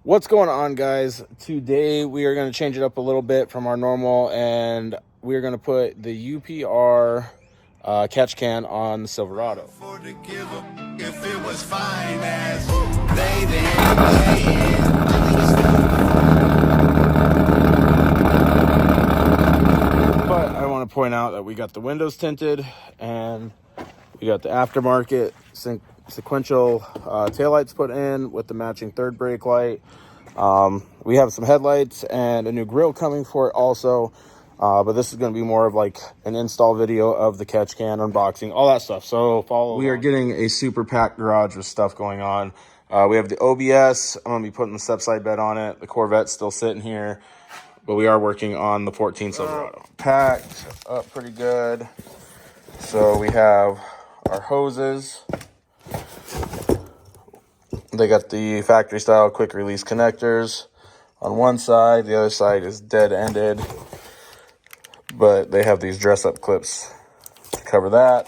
What's going on, guys? Today we are going to change it up a little bit from our normal, and we're going to put the UPR catch can on the Silverado. If it was fine as baby. But I want to point out that we got the windows tinted, and we got the aftermarket sequential taillights put in with the matching third brake light. We have some headlights and a new grille coming for it also. But this is going to be more of like an install video of the catch can, unboxing, all that stuff. So follow along. We are getting a super packed garage with stuff going on. We have the OBS. I'm going to be putting the step side bed on it. The Corvette's still sitting here, but we are working on the 14 Silverado. Packed up pretty good. So we have our hoses. They got the factory style quick release connectors on one side. The other side is dead ended, but they have these dress up clips to cover that.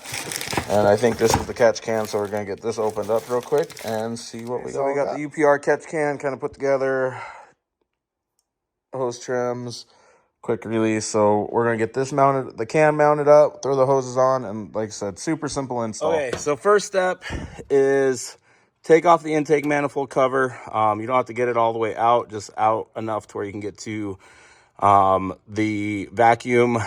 And I think this is the catch can, so we're going to get this opened up real quick and see what we got. So we got the UPR catch can kind of put together, hose trims, quick release. So we're going to get this mounted, the can mounted up, throw the hoses on, and like I said, super simple install. Okay, so first step is take off the intake manifold cover. You don't have to get it all the way out, just out enough to where you can get to the vacuum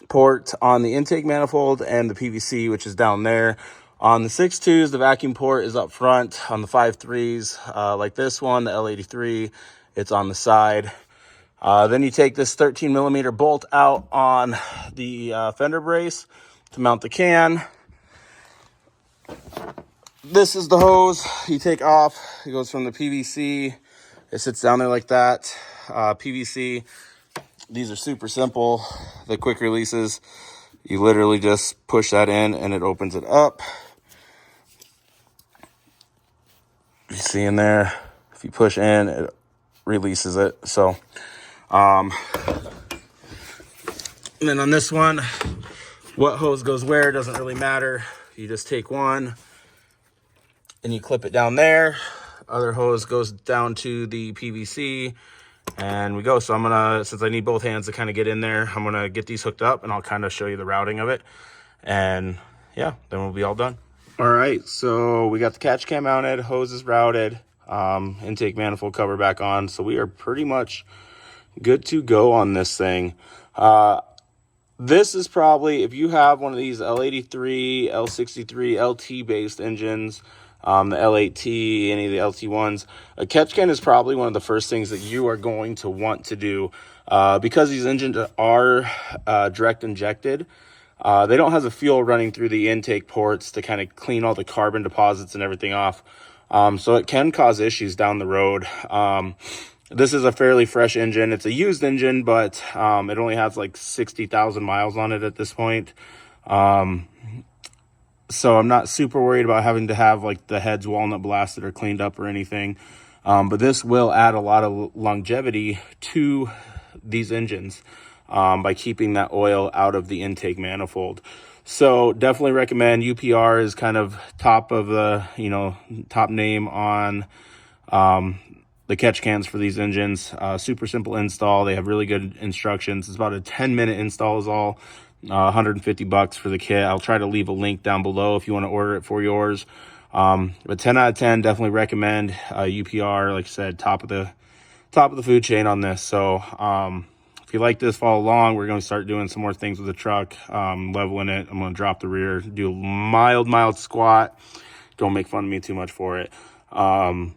port on the intake manifold and the PVC, which is down there. On the 6.2s, the vacuum port is up front. On the 5.3s, like this one, the L83, it's on the side. Then you take this 13 millimeter bolt out on the fender brace to mount the can. This is the hose you take off. It goes from the PVC. It sits down there like that. PVC. These are super simple. The quick releases, you literally just push that in and it opens it up. You see in there, if you push in, it releases it. So, and then on this one, what hose goes where doesn't really matter. You just take one and you clip it down there. Other hose goes down to the PVC, and we go. So I'm gonna, since I need both hands to kind of get in there, I'm gonna get these hooked up and I'll kind of show you the routing of it. And yeah, then we'll be all done. All right, so we got the catch can mounted, hoses routed, intake manifold cover back on. So we are pretty much good to go on this thing. This is probably, if you have one of these L83, L63, LT based engines, the L8T, any of the LT ones, a catch can is probably one of the first things that you are going to want to do, because these engines are direct injected. They don't have the fuel running through the intake ports to kind of clean all the carbon deposits and everything off. So it can cause issues down the road. This is a fairly fresh engine. It's a used engine, but it only has like 60,000 miles on it at this point. So I'm not super worried about having to have like the heads walnut blasted or cleaned up or anything. But this will add a lot of longevity to these engines by keeping that oil out of the intake manifold. So definitely recommend. UPR is kind of top of the, top name on the catch cans for these engines. Super simple install. They have really good instructions. It's about a 10-minute install is all. $150 for the kit. I'll try to leave a link down below if you want to order it for yours. But 10 out of 10, definitely recommend. UPR, like I said, top of the food chain on this. So if you like this, follow along. We're going to start doing some more things with the truck, leveling it. I'm going to drop the rear, do a mild squat. Don't make fun of me too much for it. Like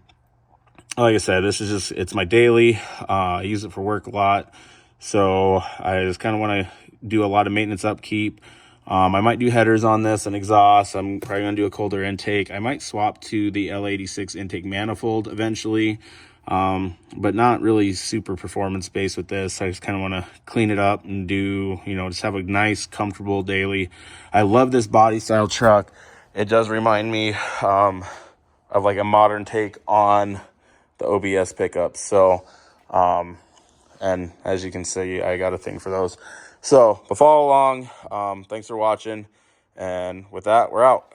I said, this is just, it's my daily. I use it for work a lot. So I just kind of want to do a lot of maintenance upkeep. I might do headers on this and exhaust. I'm probably going to do a colder intake. I might swap to the L86 intake manifold eventually, but not really super performance based with this. I just kind of want to clean it up and do, just have a nice, comfortable daily. I love this body style truck. It does remind me of like a modern take on the OBS pickups. So, and as you can see, I got a thing for those. So, but follow along. Thanks for watching. And with that, we're out.